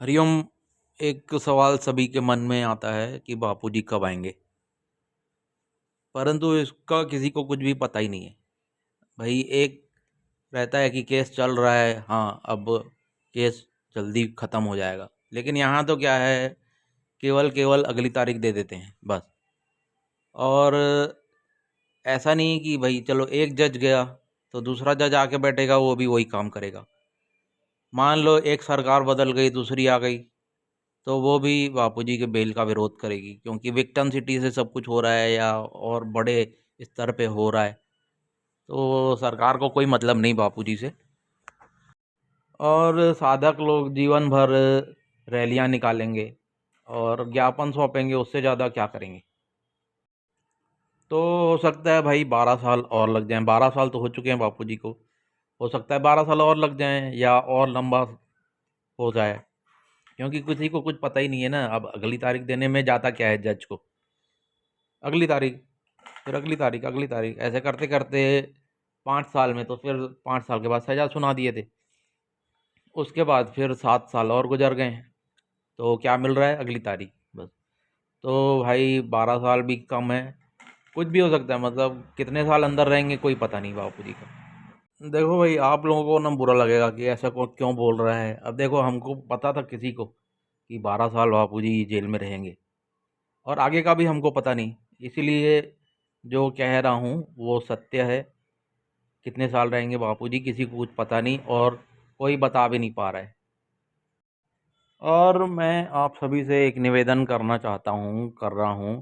हरिओम। एक सवाल सभी के मन में आता है कि बापूजी कब आएंगे, परंतु इसका किसी को कुछ भी पता ही नहीं है। भाई एक रहता है कि केस चल रहा है, हाँ अब केस जल्दी ख़त्म हो जाएगा, लेकिन यहाँ तो क्या है, केवल केवल अगली तारीख दे देते हैं बस। और ऐसा नहीं कि भाई चलो एक जज गया तो दूसरा जज आके बैठेगा, वो भी वही काम करेगा। मान लो एक सरकार बदल गई, दूसरी आ गई, तो वो भी बापूजी के बेल का विरोध करेगी, क्योंकि विक्टम सिटी से सब कुछ हो रहा है या और बड़े स्तर पे हो रहा है, तो सरकार को कोई मतलब नहीं बापूजी से। और साधक लोग जीवन भर रैलियां निकालेंगे और ज्ञापन सौंपेंगे, उससे ज़्यादा क्या करेंगे। तो हो सकता है भाई 12 साल और लग जाएं। 12 साल तो हो चुके हैं बापूजी को, हो सकता है 12 साल और लग जाएं या और लंबा हो जाए, क्योंकि किसी को कुछ पता ही नहीं है ना। अब अगली तारीख देने में जाता क्या है जज को, अगली तारीख, फिर अगली तारीख, अगली तारीख, ऐसे करते करते 5 साल में तो फिर 5 साल के बाद सजा सुना दिए थे। उसके बाद फिर 7 साल और गुजर गए हैं, तो क्या मिल रहा है, अगली तारीख बस। तो भाई 12 साल भी कम है, कुछ भी हो सकता है, मतलब कितने साल अंदर रहेंगे कोई पता नहीं बापू जी का। देखो भाई, आप लोगों को ना बुरा लगेगा कि ऐसा को क्यों बोल रहा है। अब देखो, हमको पता था किसी को कि 12 साल बापू जी जेल में रहेंगे, और आगे का भी हमको पता नहीं, इसीलिए जो कह रहा हूँ वो सत्य है। कितने साल रहेंगे बापूजी किसी को कुछ पता नहीं, और कोई बता भी नहीं पा रहा है। और मैं आप सभी से एक निवेदन करना चाहता हूँ, कर रहा हूँ,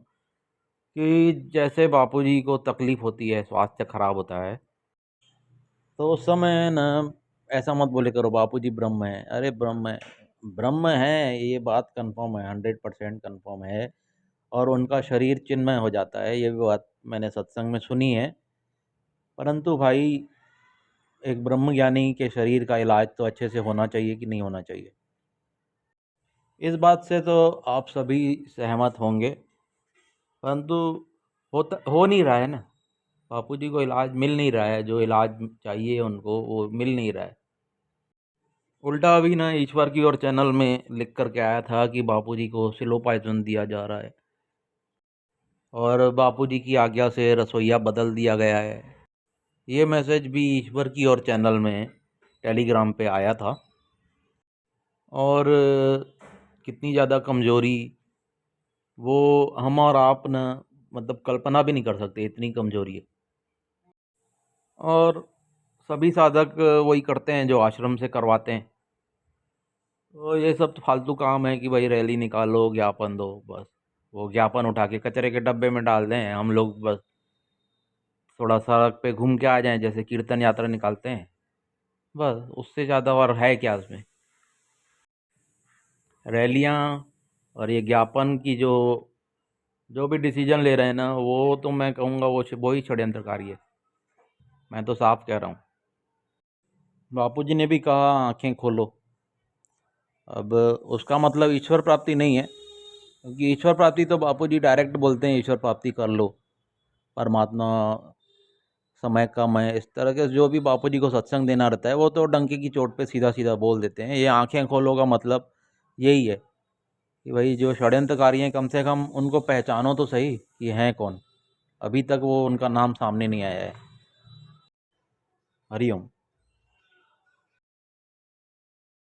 कि जैसे बापूजी को तकलीफ़ होती है, स्वास्थ्य खराब होता है, तो उस समय ना ऐसा मत बोले करो बापूजी ब्रह्म है। अरे ब्रह्म है, ब्रह्म है, ये बात कंफर्म है, 100% कंफर्म है। और उनका शरीर चिन्मय हो जाता है, ये भी बात मैंने सत्संग में सुनी है। परंतु भाई, एक ब्रह्म ज्ञानी के शरीर का इलाज तो अच्छे से होना चाहिए कि नहीं होना चाहिए। इस बात से तो आप सभी सहमत होंगे, परंतु हो नहीं रहा है ना। बापूजी को इलाज मिल नहीं रहा है, जो इलाज चाहिए उनको वो मिल नहीं रहा है। उल्टा अभी ना ईश्वर की ओर चैनल में लिख कर के आया था कि बापूजी को स्लो पॉइजन दिया जा रहा है, और बापूजी की आज्ञा से रसोइया बदल दिया गया है। ये मैसेज भी ईश्वर की ओर चैनल में टेलीग्राम पे आया था। और कितनी ज़्यादा कमज़ोरी, वो हम और आप न, मतलब कल्पना भी नहीं कर सकते, इतनी कमज़ोरी है। और सभी साधक वही करते हैं जो आश्रम से करवाते हैं। तो ये सब तो फालतू काम है कि भाई रैली निकालो, ज्ञापन दो, बस वो ज्ञापन उठा के कचरे के डब्बे में डाल दें, हम लोग बस थोड़ा सड़क पे घूम के आ जाएं, जैसे कीर्तन यात्रा निकालते हैं, बस उससे ज़्यादा और है क्या उसमें। रैलियां और ये ज्ञापन की जो जो भी डिसीजन ले रहे हैं ना, वो तो मैं कहूँगा वो ही षड्यंत्रकारी है। मैं तो साफ कह रहा हूँ। बापूजी ने भी कहा आंखें खोलो। अब उसका मतलब ईश्वर प्राप्ति नहीं है, क्योंकि ईश्वर प्राप्ति तो बापूजी डायरेक्ट बोलते हैं, ईश्वर प्राप्ति कर लो, परमात्मा, समय कम है, इस तरह के जो भी बापूजी को सत्संग देना रहता है वो तो डंके की चोट पे सीधा सीधा बोल देते हैं। ये आंखें खोलो का मतलब यही है कि भाई जो षड्यंत्रकारी हैं, कम से कम उनको पहचानो तो सही कि हैं कौन। अभी तक वो उनका नाम सामने नहीं आया है। हरिओम।